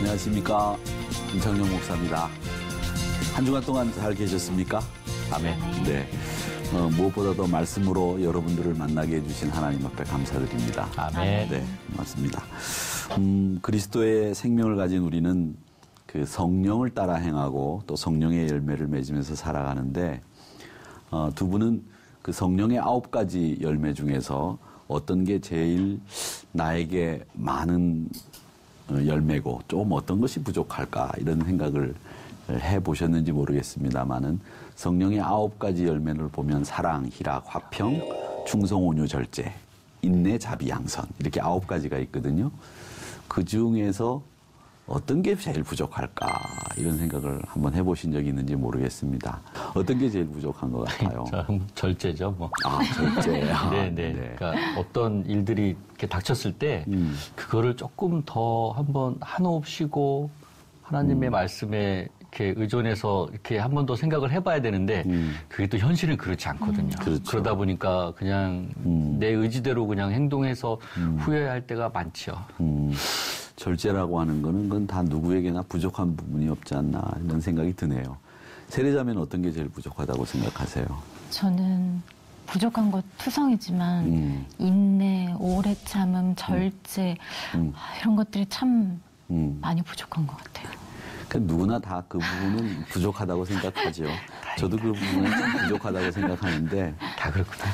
안녕하십니까. 임창용 목사입니다. 한 주간 동안 잘 계셨습니까? 아멘. 네. 무엇보다도 말씀으로 여러분들을 만나게 해주신 하나님 앞에 감사드립니다. 아멘. 네, 맞습니다. 그리스도의 생명을 가진 우리는 그 성령을 따라 행하고 또 성령의 열매를 맺으면서 살아가는데, 두 분은 그 성령의 9가지 열매 중에서 어떤 게 제일 나에게 많은 열매고 좀 어떤 것이 부족할까 이런 생각을 해보셨는지 모르겠습니다만은, 성령의 9가지 열매를 보면 사랑, 희락, 화평, 충성, 온유, 절제, 인내, 자비, 양선, 이렇게 9가지가 있거든요. 그 중에서 어떤 게 제일 부족할까 이런 생각을 한번 해보신 적이 있는지 모르겠습니다. 어떤 게 제일 부족한 것 같아요? 절제죠, 뭐. 아, 절제. 네네. 네. 그러니까 어떤 일들이 이렇게 닥쳤을 때 그거를 조금 더 한번 한호흡 쉬고 하나님의 말씀에 이렇게 의존해서 이렇게 한 번 더 생각을 해봐야 되는데, 그게 또 현실은 그렇지 않거든요. 그렇죠. 그러다 보니까 그냥 내 의지대로 그냥 행동해서 후회할 때가 많죠. 절제라고 하는 거는 그건 다 누구에게나 부족한 부분이 없지 않나 이런 생각이 드네요. 세례자매는 어떤 게 제일 부족하다고 생각하세요? 저는 부족한 것 투성이지만 인내, 오래 참음, 절제 이런 것들이 참 많이 부족한 것 같아요. 그러니까 누구나 다 그 부분은 부족하다고 생각하죠. 저도 그 부분은 좀 부족하다고 생각하는데, 다 그렇구나.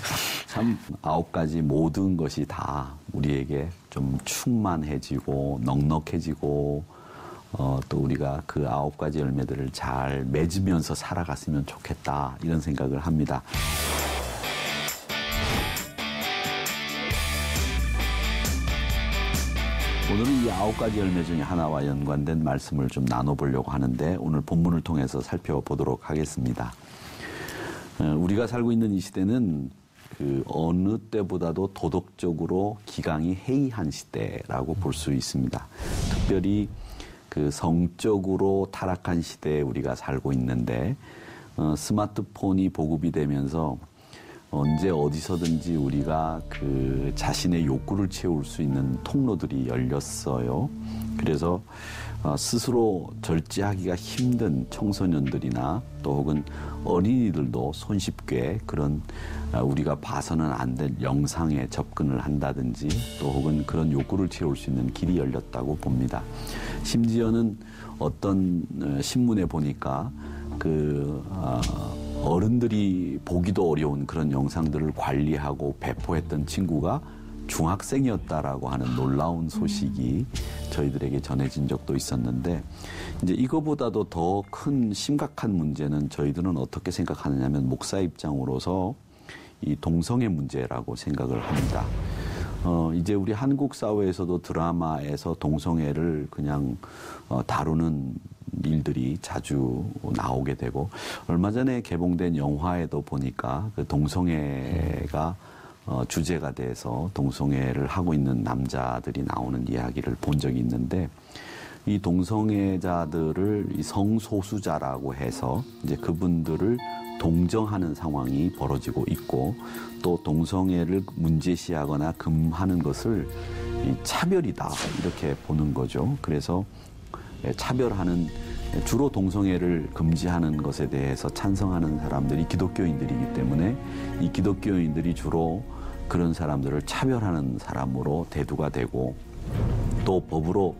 참 9가지 모든 것이 다 우리에게 좀 충만해지고 넉넉해지고, 또 우리가 그 9가지 열매들을 잘 맺으면서 살아갔으면 좋겠다 이런 생각을 합니다. 오늘은 이 9가지 열매 중에 하나와 연관된 말씀을 좀 나눠보려고 하는데, 오늘 본문을 통해서 살펴보도록 하겠습니다. 우리가 살고 있는 이 시대는 그 어느 때보다도 도덕적으로 기강이 해이한 시대라고 볼 수 있습니다. 특별히 그 성적으로 타락한 시대에 우리가 살고 있는데, 스마트폰이 보급이 되면서 언제 어디서든지 우리가 그 자신의 욕구를 채울 수 있는 통로들이 열렸어요. 그래서 스스로 절제하기가 힘든 청소년들이나 또 혹은 어린이들도 손쉽게 그런 우리가 봐서는 안 될 영상에 접근을 한다든지 또 혹은 그런 욕구를 채울 수 있는 길이 열렸다고 봅니다. 심지어는 어떤 신문에 보니까 어른들이 보기도 어려운 그런 영상들을 관리하고 배포했던 친구가 중학생이었다라고 하는 놀라운 소식이 저희들에게 전해진 적도 있었는데, 이제 이거보다도 더 큰 심각한 문제는 저희들은 어떻게 생각하느냐면, 목사 입장으로서 이 동성애 문제라고 생각을 합니다. 이제 우리 한국 사회에서도 드라마에서 동성애를 그냥 다루는 일들이 자주 나오게 되고, 얼마 전에 개봉된 영화에도 보니까 그 동성애가 주제가 돼서 동성애를 하고 있는 남자들이 나오는 이야기를 본 적이 있는데, 이 동성애자들을 이 성소수자라고 해서 이제 그분들을 동정하는 상황이 벌어지고 있고, 또 동성애를 문제시하거나 금하는 것을 이 차별이다 이렇게 보는 거죠. 그래서 차별하는, 주로 동성애를 금지하는 것에 대해서 찬성하는 사람들이 기독교인들이기 때문에 이 기독교인들이 주로 그런 사람들을 차별하는 사람으로 대두가 되고, 또 법으로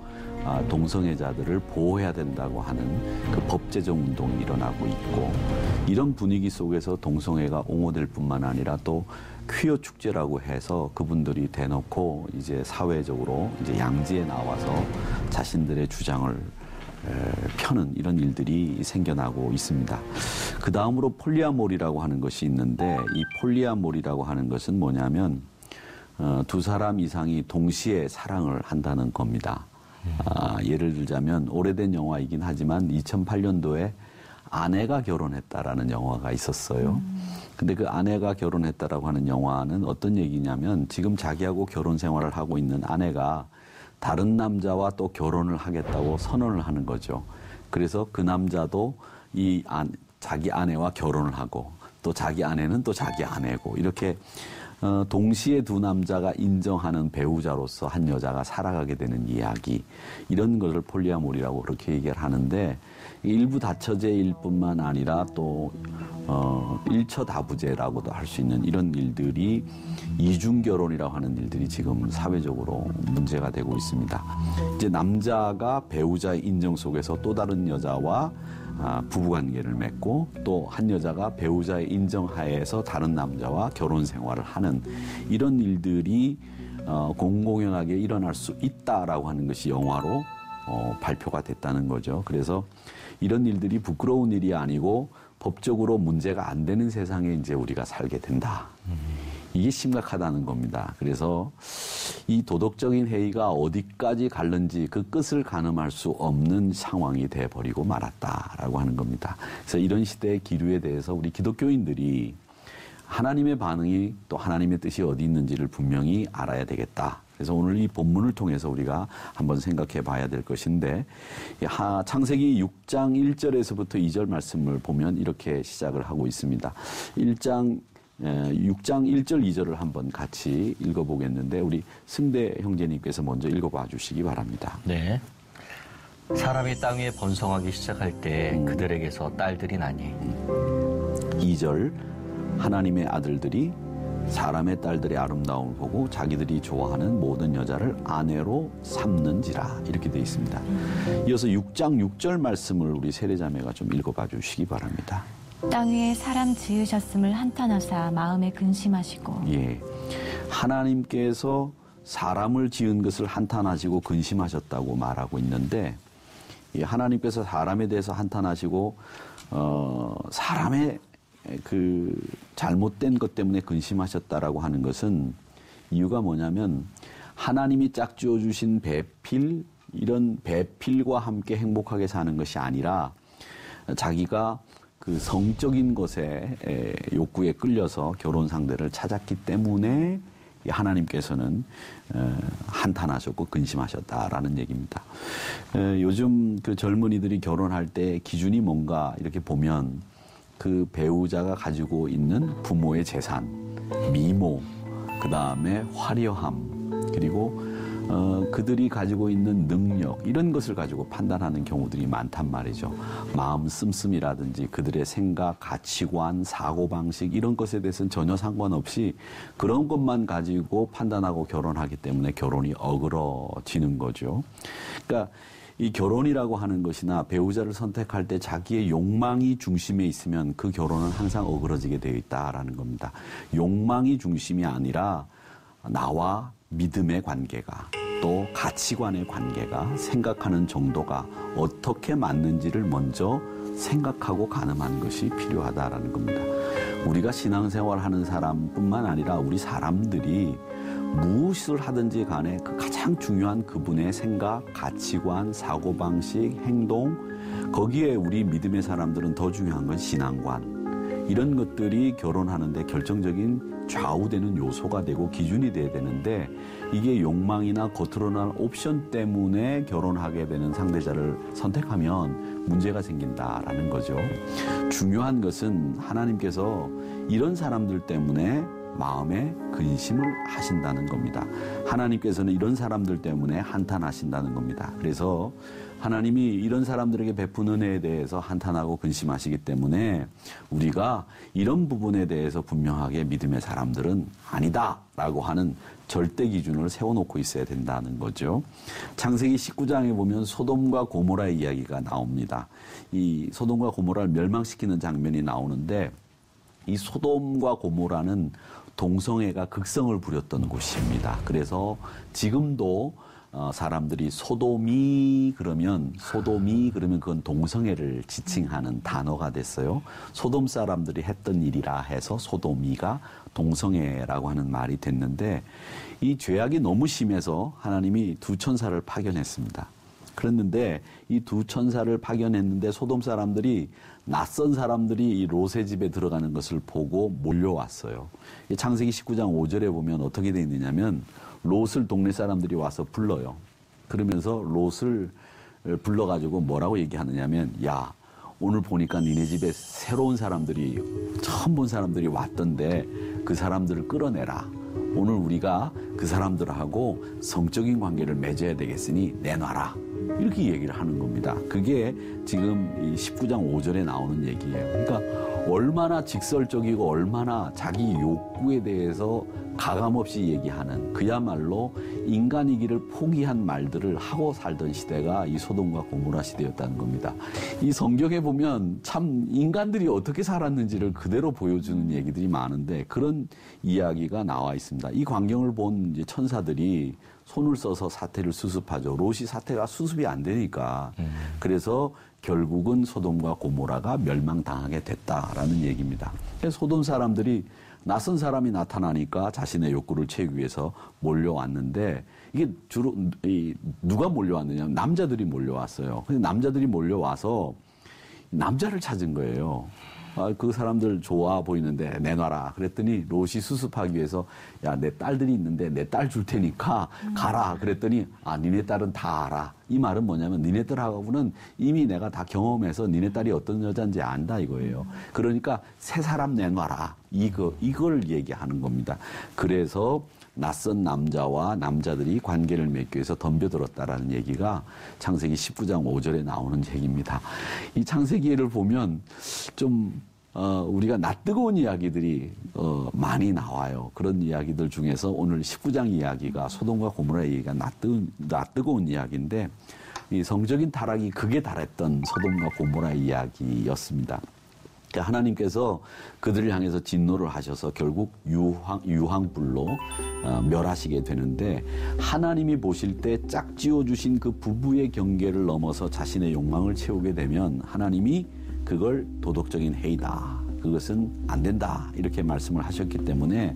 동성애자들을 보호해야 된다고 하는 그 법제정 운동이 일어나고 있고, 이런 분위기 속에서 동성애가 옹호될 뿐만 아니라 또 퀴어 축제라고 해서 그분들이 대놓고 이제 사회적으로 이제 양지에 나와서 자신들의 주장을 펴는 이런 일들이 생겨나고 있습니다. 그 다음으로 폴리아모리라고 하는 것이 있는데, 이 폴리아모리라고 하는 것은 뭐냐면 두 사람 이상이 동시에 사랑을 한다는 겁니다. 예를 들자면 오래된 영화이긴 하지만 2008년도에 아내가 결혼했다라는 영화가 있었어요. 근데 그 아내가 결혼했다라고 하는 영화는 어떤 얘기냐면, 지금 자기하고 결혼 생활을 하고 있는 아내가 다른 남자와 또 결혼을 하겠다고 선언을 하는 거죠. 그래서 그 남자도 자기 아내와 결혼을 하고, 또 자기 아내는 또 자기 아내고, 이렇게 동시에 두 남자가 인정하는 배우자로서 한 여자가 살아가게 되는 이야기, 이런 것을 폴리아모리라고 그렇게 얘기를 하는데, 일부 다처제일 뿐만 아니라 또 일처다부제라고도 할 수 있는 이런 일들이, 이중결혼이라고 하는 일들이 지금 사회적으로 문제가 되고 있습니다. 이제 남자가 배우자의 인정 속에서 또 다른 여자와 부부관계를 맺고, 또 한 여자가 배우자의 인정하에서 다른 남자와 결혼 생활을 하는 이런 일들이 공공연하게 일어날 수 있다라고 하는 것이 영화로 발표가 됐다는 거죠. 그래서 이런 일들이 부끄러운 일이 아니고 법적으로 문제가 안 되는 세상에 이제 우리가 살게 된다. 이게 심각하다는 겁니다. 그래서 이 도덕적인 해이가 어디까지 갈는지 그 끝을 가늠할 수 없는 상황이 돼버리고 말았다라고 하는 겁니다. 그래서 이런 시대의 기류에 대해서 우리 기독교인들이 하나님의 반응이 또 하나님의 뜻이 어디 있는지를 분명히 알아야 되겠다. 그래서 오늘 이 본문을 통해서 우리가 한번 생각해 봐야 될 것인데, 창세기 6장 1절에서부터 2절 말씀을 보면 이렇게 시작을 하고 있습니다. 6장 1절 2절을 한번 같이 읽어보겠는데, 우리 승대 형제님께서 먼저 읽어봐 주시기 바랍니다. 네. 사람이 땅 위에 번성하기 시작할 때 그들에게서 딸들이 나니. 2절, 하나님의 아들들이 사람의 딸들의 아름다움을 보고 자기들이 좋아하는 모든 여자를 아내로 삼는지라, 이렇게 되어 있습니다. 이어서 6장 6절 말씀을 우리 세례자매가 좀 읽어봐 주시기 바랍니다. 땅 위에 사람 지으셨음을 한탄하사 마음에 근심하시고. 예, 하나님께서 사람을 지은 것을 한탄하시고 근심하셨다고 말하고 있는데, 하나님께서 사람에 대해서 한탄하시고 사람의 그 잘못된 것 때문에 근심하셨다라고 하는 것은 이유가 뭐냐면, 하나님이 짝지어 주신 배필, 이런 배필과 함께 행복하게 사는 것이 아니라 자기가 그 성적인 것에 욕구에 끌려서 결혼 상대를 찾았기 때문에 하나님께서는 한탄하셨고 근심하셨다라는 얘기입니다. 요즘 그 젊은이들이 결혼할 때 기준이 뭔가 이렇게 보면, 그 배우자가 가지고 있는 부모의 재산, 미모, 그 다음에 화려함, 그리고 그들이 가지고 있는 능력, 이런 것을 가지고 판단하는 경우들이 많단 말이죠. 마음 씀씀이라든지 그들의 생각, 가치관, 사고방식, 이런 것에 대해서는 전혀 상관없이 그런 것만 가지고 판단하고 결혼하기 때문에 결혼이 어그러지는 거죠. 그러니까 이 결혼이라고 하는 것이나 배우자를 선택할 때 자기의 욕망이 중심에 있으면 그 결혼은 항상 어그러지게 되어 있다라는 겁니다. 욕망이 중심이 아니라 나와 믿음의 관계가, 또 가치관의 관계가, 생각하는 정도가 어떻게 맞는지를 먼저 생각하고 가늠하는 것이 필요하다라는 겁니다. 우리가 신앙생활하는 사람뿐만 아니라 우리 사람들이 무엇을 하든지 간에 그 가장 중요한 그분의 생각, 가치관, 사고방식, 행동, 거기에 우리 믿음의 사람들은 더 중요한 건 신앙관, 이런 것들이 결혼하는데 결정적인 좌우되는 요소가 되고 기준이 돼야 되는데, 이게 욕망이나 겉으로 난 옵션 때문에 결혼하게 되는 상대자를 선택하면 문제가 생긴다라는 거죠. 중요한 것은 하나님께서 이런 사람들 때문에 마음에 근심을 하신다는 겁니다. 하나님께서는 이런 사람들 때문에 한탄하신다는 겁니다. 그래서 하나님이 이런 사람들에게 베푼 은혜에 대해서 한탄하고 근심하시기 때문에 우리가 이런 부분에 대해서 분명하게 믿음의 사람들은 아니다라고 하는 절대 기준을 세워놓고 있어야 된다는 거죠. 창세기 19장에 보면 소돔과 고모라의 이야기가 나옵니다. 이 소돔과 고모라를 멸망시키는 장면이 나오는데, 이 소돔과 고모라는 동성애가 극성을 부렸던 곳입니다. 그래서 지금도 사람들이 소돔이 그러면 그건 동성애를 지칭하는 단어가 됐어요. 소돔 사람들이 했던 일이라 해서 소돔이가 동성애라고 하는 말이 됐는데, 이 죄악이 너무 심해서 하나님이 두 천사를 파견했습니다. 그랬는데 이 두 천사를 파견했는데 소돔 사람들이, 낯선 사람들이 이 롯의 집에 들어가는 것을 보고 몰려왔어요. 창세기 19장 5절에 보면 어떻게 되어 있느냐면, 롯을 동네 사람들이 와서 불러요. 그러면서 롯을 불러가지고 뭐라고 얘기하느냐면, 야, 오늘 보니까 니네 집에 새로운 사람들이 처음 본 사람들이 왔던데 그 사람들을 끌어내라. 오늘 우리가 그 사람들하고 성적인 관계를 맺어야 되겠으니 내놔라. 이렇게 얘기를 하는 겁니다. 그게 지금 이 19장 5절에 나오는 얘기예요. 그러니까 얼마나 직설적이고 얼마나 자기 욕구에 대해서 가감없이 얘기하는 그야말로 인간이기를 포기한 말들을 하고 살던 시대가 이 소돔과 고모라 시대였다는 겁니다. 이 성경에 보면 참 인간들이 어떻게 살았는지를 그대로 보여주는 얘기들이 많은데 그런 이야기가 나와 있습니다. 이 광경을 본 이제 천사들이 손을 써서 사태를 수습하죠. 롯이 사태가 수습이 안 되니까. 그래서 결국은 소돔과 고모라가 멸망당하게 됐다라는 얘기입니다. 그래서 소돔 사람들이 낯선 사람이 나타나니까 자신의 욕구를 채우기 위해서 몰려왔는데 이게 주로 누가 몰려왔느냐? 남자들이 몰려왔어요. 근데 남자들이 몰려와서 남자를 찾은 거예요. 그 사람들 좋아 보이는데 내놔라. 그랬더니 롯이 수습하기 위해서 야, 내 딸들이 있는데 내 딸 줄 테니까 가라. 그랬더니 니네 딸은 다 알아. 이 말은 뭐냐면 니네 딸하고는 이미 내가 다 경험해서 니네 딸이 어떤 여자인지 안다 이거예요. 그러니까 새 사람 내놔라. 이걸 얘기하는 겁니다. 그래서 낯선 남자와 남자들이 관계를 맺기 위해서 덤벼들었다라는 얘기가 창세기 19장 5절에 나오는 얘기입니다. 이 창세기를 보면 좀 우리가 낯뜨거운 이야기들이 많이 나와요. 그런 이야기들 중에서 오늘 19장 이야기가 소돔과 고모라 얘기가 낯뜨거운 이야기인데 이 성적인 타락이 극에 달했던 소돔과 고모라 이야기였습니다. 하나님께서 그들을 향해서 진노를 하셔서 결국 유황불로 멸하시게 되는데 하나님이 보실 때 짝지어 주신 그 부부의 경계를 넘어서 자신의 욕망을 채우게 되면 하나님이 그걸 도덕적인 해이다. 그것은 안 된다. 이렇게 말씀을 하셨기 때문에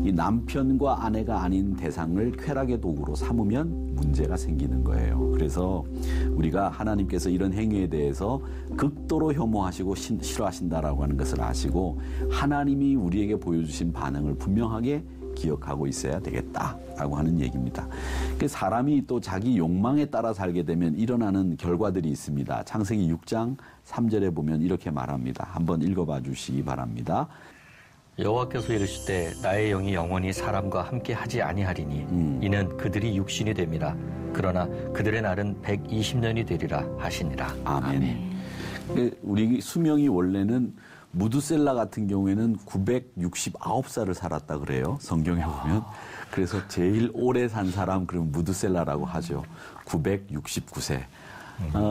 이 남편과 아내가 아닌 대상을 쾌락의 도구로 삼으면 문제가 생기는 거예요. 그래서 우리가 하나님께서 이런 행위에 대해서 극도로 혐오하시고 싫어하신다라고 하는 것을 아시고 하나님이 우리에게 보여주신 반응을 분명하게 기억하고 있어야 되겠다라고 하는 얘기입니다. 사람이 또 자기 욕망에 따라 살게 되면 일어나는 결과들이 있습니다. 창세기 6장 3절에 보면 이렇게 말합니다. 한번 읽어봐 주시기 바랍니다. 여호와께서 이르시되 나의 영이 영원히 사람과 함께 하지 아니하리니 이는 그들이 육신이 됨이라. 그러나 그들의 날은 120년이 되리라 하시니라. 아멘. 우리 수명이 원래는 무두셀라 같은 경우에는 969살을 살았다 그래요. 성경에 보면. 그래서 제일 오래 산 사람 그러면 무두셀라라고 하죠. 969세.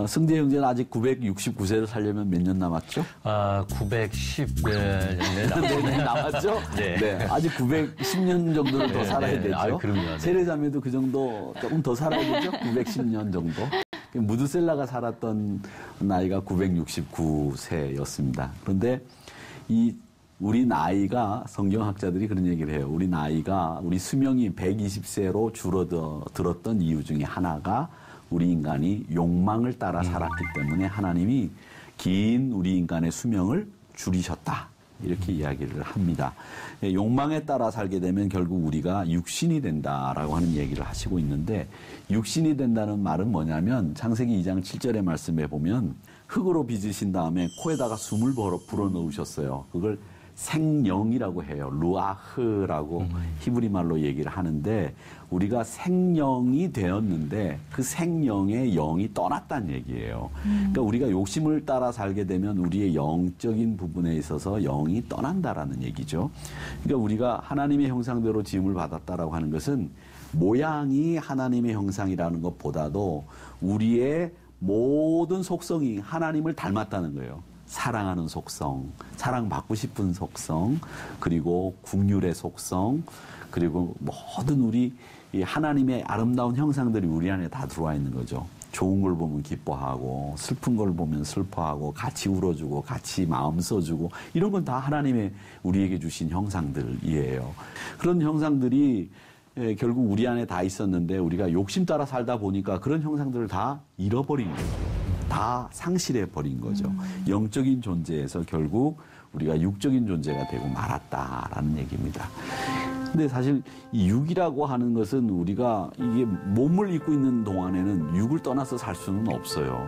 승재 형제는 아직 969세를 살려면 몇 년 남았죠? 910년 남았죠? 네. 네. 아직 910년 정도를 더 살아야 되죠. 그럼요. 세례자매도 그 정도 조금 더 살아야 되죠? 910년 정도. 무두셀라가 살았던 나이가 969세였습니다. 그런데 우리 나이가 성경학자들이 그런 얘기를 해요. 우리 수명이 120세로 줄어들었던 이유 중에 하나가 우리 인간이 욕망을 따라 살았기 때문에 하나님이 긴 우리 인간의 수명을 줄이셨다. 이렇게 이야기를 합니다. 욕망에 따라 살게 되면 결국 우리가 육신이 된다라고 하는 얘기를 하시고 있는데 육신이 된다는 말은 뭐냐면 창세기 2장 7절의 말씀에 보면 흙으로 빚으신 다음에 코에다가 숨을 불어넣으셨어요. 그걸 생령이라고 해요. 루아흐라고 히브리 말로 얘기를 하는데 우리가 생령이 되었는데 그 생령의 영이 떠났다는 얘기예요. 그러니까 우리가 욕심을 따라 살게 되면 우리의 영적인 부분에 있어서 영이 떠난다라는 얘기죠. 그러니까 우리가 하나님의 형상대로 지음을 받았다라고 하는 것은 모양이 하나님의 형상이라는 것보다도 우리의 모든 속성이 하나님을 닮았다는 거예요. 사랑하는 속성, 사랑받고 싶은 속성, 그리고 긍휼의 속성, 그리고 모든 우리 하나님의 아름다운 형상들이 우리 안에 다 들어와 있는 거죠. 좋은 걸 보면 기뻐하고 슬픈 걸 보면 슬퍼하고 같이 울어주고 같이 마음 써주고 이런 건 다 하나님의 우리에게 주신 형상들이에요. 그런 형상들이 결국 우리 안에 다 있었는데 우리가 욕심 따라 살다 보니까 그런 형상들을 다 잃어버린 거예요. 다 상실해버린 거죠. 영적인 존재에서 결국 우리가 육적인 존재가 되고 말았다라는 얘기입니다. 근데 사실 이 육이라고 하는 것은 우리가 이게 몸을 입고 있는 동안에는 육을 떠나서 살 수는 없어요.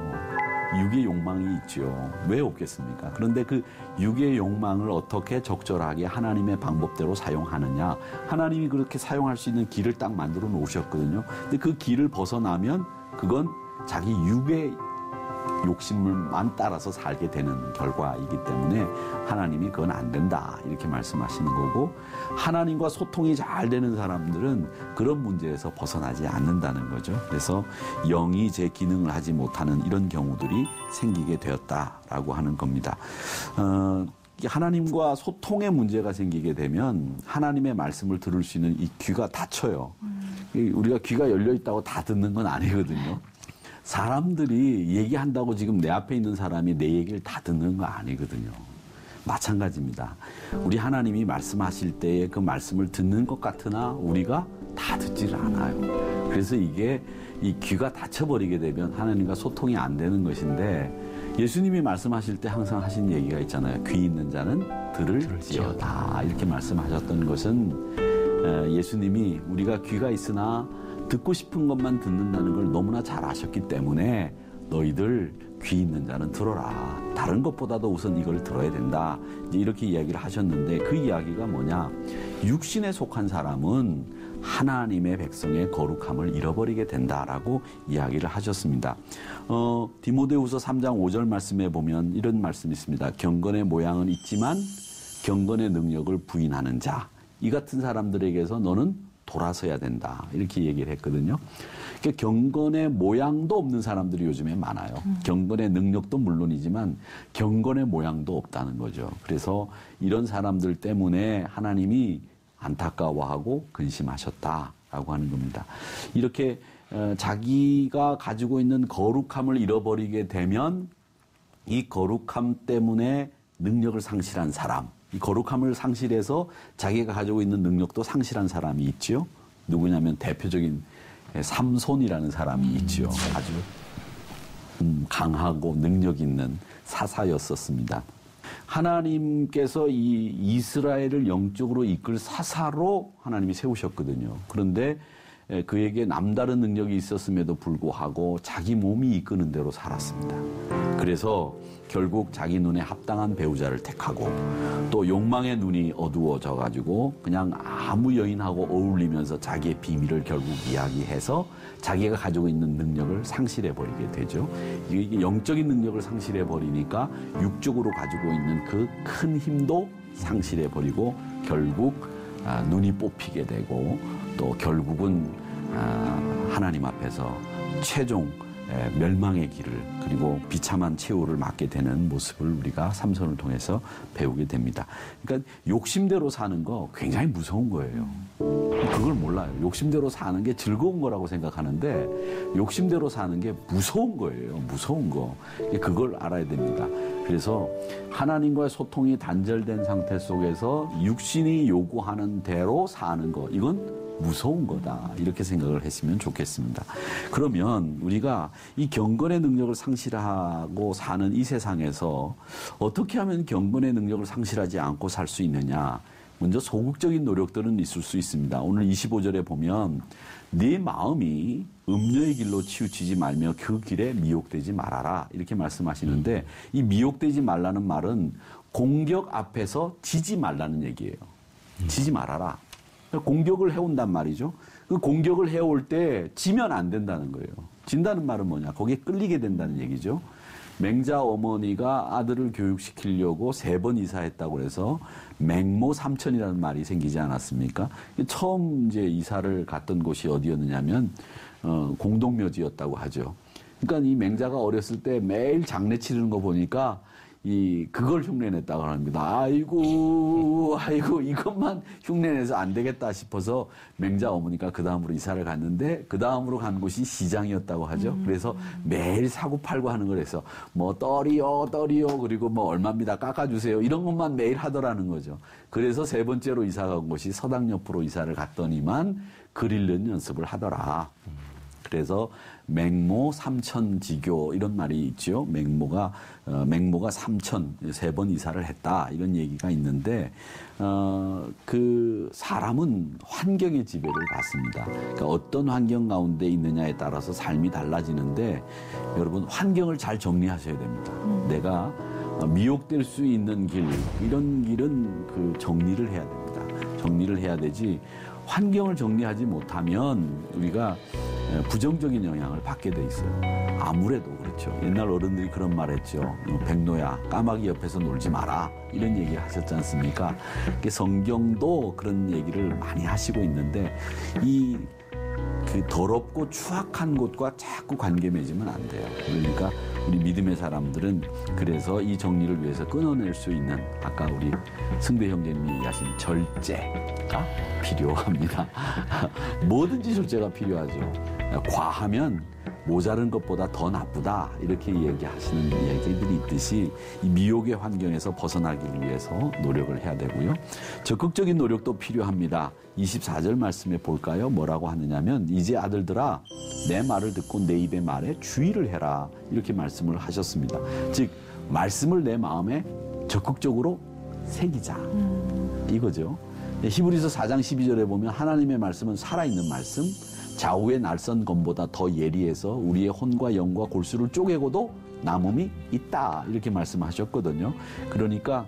육의 욕망이 있죠. 왜 없겠습니까? 그런데 그 육의 욕망을 어떻게 적절하게 하나님의 방법대로 사용하느냐. 하나님이 그렇게 사용할 수 있는 길을 딱 만들어 놓으셨거든요. 근데 그 길을 벗어나면 그건 자기 육의 욕심을만 따라서 살게 되는 결과이기 때문에 하나님이 그건 안 된다 이렇게 말씀하시는 거고, 하나님과 소통이 잘 되는 사람들은 그런 문제에서 벗어나지 않는다는 거죠. 그래서 영이 제 기능을 하지 못하는 이런 경우들이 생기게 되었다라고 하는 겁니다. 하나님과 소통에 문제가 생기게 되면 하나님의 말씀을 들을 수 있는 이 귀가 닫혀요. 우리가 귀가 열려 있다고 다 듣는 건 아니거든요. 사람들이 얘기한다고 지금 내 앞에 있는 사람이 내 얘기를 다 듣는 거 아니거든요. 마찬가지입니다. 우리 하나님이 말씀하실 때에 그 말씀을 듣는 것 같으나 우리가 다 듣지를 않아요. 그래서 이게 이 귀가 닫혀버리게 되면 하나님과 소통이 안 되는 것인데, 예수님이 말씀하실 때 항상 하신 얘기가 있잖아요. 귀 있는 자는 들을지어다 이렇게 말씀하셨던 것은, 예수님이 우리가 귀가 있으나 듣고 싶은 것만 듣는다는 걸 너무나 잘 아셨기 때문에 너희들 귀 있는 자는 들어라. 다른 것보다도 우선 이걸 들어야 된다. 이렇게 이야기를 하셨는데, 그 이야기가 뭐냐. 육신에 속한 사람은 하나님의 백성의 거룩함을 잃어버리게 된다라고 이야기를 하셨습니다. 디모데후서 3장 5절 말씀에 보면 이런 말씀이 있습니다. 경건의 모양은 있지만 경건의 능력을 부인하는 자. 이 같은 사람들에게서 너는 돌아서야 된다. 이렇게 얘기를 했거든요. 그러니까 경건의 모양도 없는 사람들이 요즘에 많아요. 경건의 능력도 물론이지만 경건의 모양도 없다는 거죠. 그래서 이런 사람들 때문에 하나님이 안타까워하고 근심하셨다라고 하는 겁니다. 이렇게 자기가 가지고 있는 거룩함을 잃어버리게 되면 이 거룩함 때문에 능력을 상실한 사람, 이 거룩함을 상실해서 자기가 가지고 있는 능력도 상실한 사람이 있죠. 누구냐면 대표적인 삼손이라는 사람이 있죠. 아주 강하고 능력 있는 사사였었습니다. 하나님께서 이 이스라엘을 영적으로 이끌 사사로 하나님이 세우셨거든요. 그런데 그에게 남다른 능력이 있었음에도 불구하고 자기 몸이 이끄는 대로 살았습니다. 그래서 결국 자기 눈에 합당한 배우자를 택하고 또 욕망의 눈이 어두워져 가지고 그냥 아무 여인하고 어울리면서 자기의 비밀을 결국 이야기해서 자기가 가지고 있는 능력을 상실해 버리게 되죠. 이게 영적인 능력을 상실해 버리니까 육적으로 가지고 있는 그 큰 힘도 상실해 버리고 결국 눈이 뽑히게 되고 또 결국은 하나님 앞에서 최종 멸망의 길을, 그리고 비참한 최후를 맞게 되는 모습을 우리가 삼손을 통해서 배우게 됩니다. 그러니까 욕심대로 사는 거 굉장히 무서운 거예요. 그걸 몰라요. 욕심대로 사는 게 즐거운 거라고 생각하는데 욕심대로 사는 게 무서운 거예요. 무서운 거. 그걸 알아야 됩니다. 그래서 하나님과의 소통이 단절된 상태 속에서 육신이 요구하는 대로 사는 거, 이건 무서운 거다. 이렇게 생각을 했으면 좋겠습니다. 그러면 우리가 이 경건의 능력을 상실하고 사는 이 세상에서 어떻게 하면 경건의 능력을 상실하지 않고 살 수 있느냐? 먼저 소극적인 노력들은 있을 수 있습니다. 오늘 25절에 보면 네 마음이 음녀의 길로 치우치지 말며 그 길에 미혹되지 말아라. 이렇게 말씀하시는데 이 미혹되지 말라는 말은 공격 앞에서 지지 말라는 얘기예요. 지지 말아라. 공격을 해온단 말이죠. 그 공격을 해올 때 지면 안 된다는 거예요. 진다는 말은 뭐냐? 거기에 끌리게 된다는 얘기죠. 맹자 어머니가 아들을 교육시키려고 3번 이사했다고 해서 맹모 삼천이라는 말이 생기지 않았습니까? 처음 이제 이사를 갔던 곳이 어디였느냐면 공동묘지였다고 하죠. 그러니까 이 맹자가 어렸을 때 매일 장례 치르는 거 보니까 그걸 흉내냈다고 합니다. 아이고, 이것만 흉내내서 안 되겠다 싶어서 맹자 어머니가 그 다음으로 이사를 갔는데 그 다음으로 간 곳이 시장이었다고 하죠. 그래서 매일 사고 팔고 하는 걸 해서 뭐 떨이요, 그리고 뭐 얼마입니다, 깎아주세요. 이런 것만 매일 하더라는 거죠. 그래서 3번째로 이사 간 곳이 서당 옆으로 이사를 갔더니만 글 읽는 연습을 하더라. 그래서 맹모 삼천지교 이런 말이 있죠. 맹모가 삼천 3번 이사를 했다 이런 얘기가 있는데 그 사람은 환경의 지배를 받습니다. 그러니까 어떤 환경 가운데 있느냐에 따라서 삶이 달라지는데 여러분 환경을 잘 정리하셔야 됩니다. 내가 미혹될 수 있는 길 이런 길은 그 정리를 해야 됩니다. 정리를 해야 되지 환경을 정리하지 못하면 우리가 부정적인 영향을 받게 돼 있어요. 아무래도 그렇죠. 옛날 어른들이 그런 말 했죠. 백노야 까마귀 옆에서 놀지 마라 이런 얘기를 하셨지 않습니까? 성경도 그런 얘기를 많이 하시고 있는데 이 그 더럽고 추악한 곳과 자꾸 관계 맺으면 안 돼요. 그러니까 우리 믿음의 사람들은 그래서 이 정리를 위해서 끊어낼 수 있는 아까 우리 승대 형제님이 얘기하신 절제가 필요합니다. 뭐든지 절제가 필요하죠. 과하면 모자른 것보다 더 나쁘다 이렇게 얘기하시는 얘기들이 있듯이 이 미혹의 환경에서 벗어나기 위해서 노력을 해야 되고요. 적극적인 노력도 필요합니다. 24절 말씀에 볼까요? 뭐라고 하느냐면 이제 아들들아 내 말을 듣고 내 입의 말에 주의를 해라 이렇게 말씀을 하셨습니다. 즉 말씀을 내 마음에 적극적으로 새기자 이거죠. 히브리서 4장 12절에 보면 하나님의 말씀은 살아있는 말씀 좌우의 날선 검보다 더 예리해서 우리의 혼과 영과 골수를 쪼개고도 남음이 있다 이렇게 말씀하셨거든요. 그러니까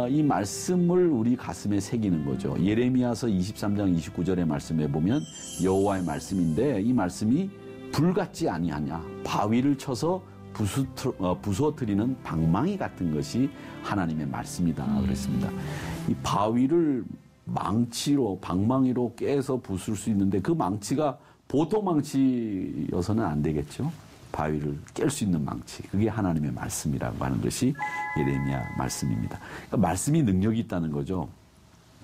이 말씀을 우리 가슴에 새기는 거죠. 예레미야서 23장 29절의 말씀에 보면 여호와의 말씀인데 이 말씀이 불같지 아니하냐 바위를 쳐서 부서뜨리는 방망이 같은 것이 하나님의 말씀이다 그랬습니다. 이 바위를 방망이로 깨서 부술 수 있는데 그 망치가 보통 망치여서는 안 되겠죠. 바위를 깰 수 있는 망치. 그게 하나님의 말씀이라고 하는 것이 예레미야 말씀입니다. 그러니까 말씀이 능력이 있다는 거죠.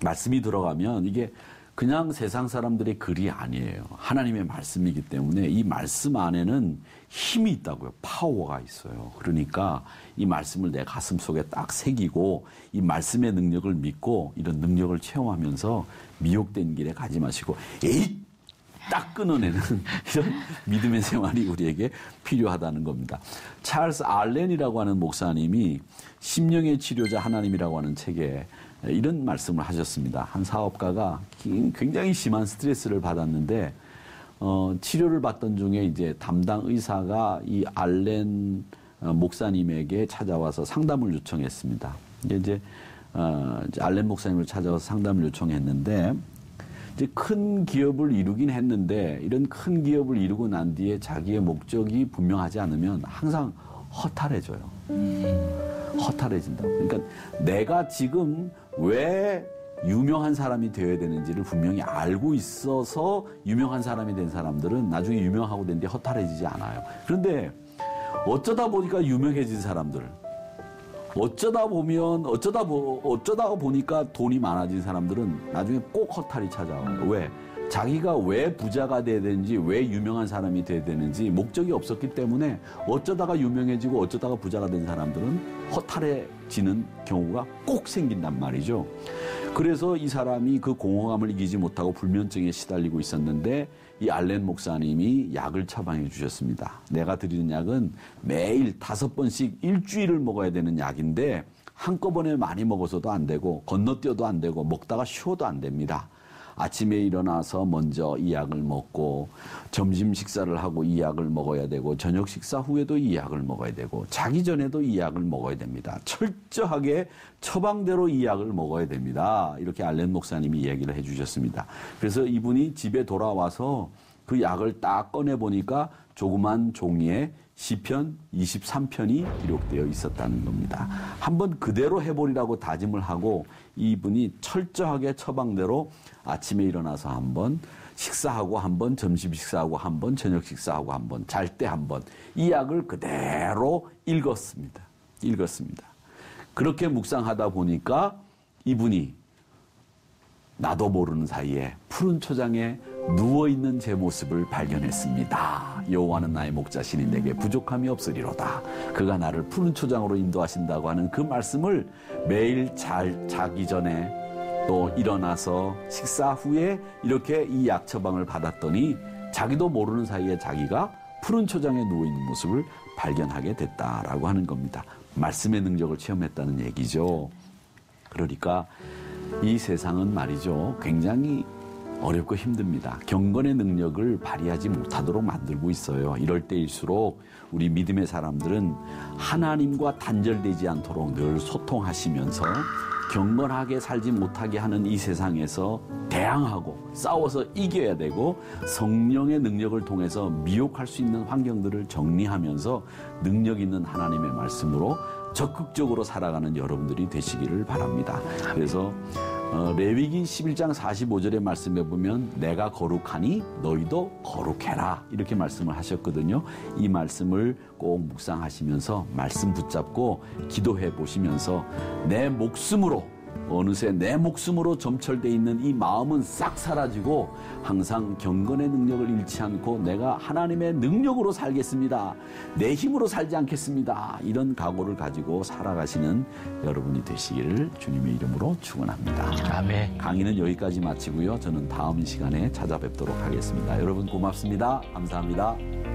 말씀이 들어가면 이게 그냥 세상 사람들의 글이 아니에요. 하나님의 말씀이기 때문에 이 말씀 안에는 힘이 있다고요. 파워가 있어요. 그러니까 이 말씀을 내 가슴 속에 딱 새기고 이 말씀의 능력을 믿고 이런 능력을 체험하면서 미혹된 길에 가지 마시고 에잇! 딱 끊어내는 이런 믿음의 생활이 우리에게 필요하다는 겁니다. 찰스 알렌이라고 하는 목사님이 심령의 치료자 하나님이라고 하는 책에 이런 말씀을 하셨습니다. 한 사업가가 굉장히 심한 스트레스를 받았는데 치료를 받던 중에 이제 담당 의사가 이 알렌 목사님에게 찾아와서 상담을 요청했습니다. 이제 알렌 목사님을 찾아와서 상담을 요청했는데 이제 큰 기업을 이루긴 했는데 이런 큰 기업을 이루고 난 뒤에 자기의 목적이 분명하지 않으면 항상 허탈해져요. 허탈해진다고. 그러니까 내가 지금 왜 유명한 사람이 되어야 되는지를 분명히 알고 있어서 유명한 사람이 된 사람들은 나중에 유명하고 된 뒤에 허탈해지지 않아요. 그런데 어쩌다 보니까 유명해진 사람들, 어쩌다 보니까 돈이 많아진 사람들은 나중에 꼭 허탈이 찾아와요. 왜? 자기가 왜 부자가 돼야 되는지, 왜 유명한 사람이 돼야 되는지 목적이 없었기 때문에 어쩌다가 유명해지고 어쩌다가 부자가 된 사람들은 허탈해지는 경우가 꼭 생긴단 말이죠. 그래서 이 사람이 그 공허감을 이기지 못하고 불면증에 시달리고 있었는데 이 알렌 목사님이 약을 처방해 주셨습니다. 내가 드리는 약은 매일 5번씩 일주일을 먹어야 되는 약인데 한꺼번에 많이 먹어서도 안 되고 건너뛰어도 안 되고 먹다가 쉬어도 안 됩니다. 아침에 일어나서 먼저 이 약을 먹고 점심 식사를 하고 이 약을 먹어야 되고 저녁 식사 후에도 이 약을 먹어야 되고 자기 전에도 이 약을 먹어야 됩니다. 철저하게 처방대로 이 약을 먹어야 됩니다. 이렇게 알렌 목사님이 이야기를 해 주셨습니다. 그래서 이분이 집에 돌아와서 그 약을 딱 꺼내보니까 조그만 종이에 시편 23편이 기록되어 있었다는 겁니다. 한번 그대로 해보리라고 다짐을 하고 이분이 철저하게 처방대로 아침에 일어나서 한번 식사하고 한번 점심 식사하고 한번 저녁 식사하고 한번 잘 때 한번 이 약을 그대로 읽었습니다. 그렇게 묵상하다 보니까 이분이 나도 모르는 사이에 푸른 초장에 누워있는 제 모습을 발견했습니다. 여호와는 나의 목자시니 내게 부족함이 없으리로다. 그가 나를 푸른 초장으로 인도하신다고 하는 그 말씀을 매일 자기 전에 또 일어나서 식사 후에 이렇게 이 약 처방을 받았더니 자기도 모르는 사이에 자기가 푸른 초장에 누워있는 모습을 발견하게 됐다라고 하는 겁니다. 말씀의 능력을 체험했다는 얘기죠. 그러니까 이 세상은 말이죠. 굉장히 어렵고 힘듭니다. 경건의 능력을 발휘하지 못하도록 만들고 있어요. 이럴 때일수록 우리 믿음의 사람들은 하나님과 단절되지 않도록 늘 소통하시면서 경건하게 살지 못하게 하는 이 세상에서 대항하고 싸워서 이겨야 되고 성령의 능력을 통해서 미혹할 수 있는 환경들을 정리하면서 능력 있는 하나님의 말씀으로 적극적으로 살아가는 여러분들이 되시기를 바랍니다. 그래서 레위기 11장 45절의 말씀에 보면 내가 거룩하니 너희도 거룩해라 이렇게 말씀을 하셨거든요. 이 말씀을 꼭 묵상하시면서 말씀 붙잡고 기도해 보시면서 내 목숨으로 어느새 내 목숨으로 점철되어 있는 이 마음은 싹 사라지고 항상 경건의 능력을 잃지 않고 내가 하나님의 능력으로 살겠습니다. 내 힘으로 살지 않겠습니다. 이런 각오를 가지고 살아가시는 여러분이 되시기를 주님의 이름으로 축원합니다. 아멘. 강의는 여기까지 마치고요. 저는 다음 시간에 찾아뵙도록 하겠습니다. 여러분 고맙습니다. 감사합니다.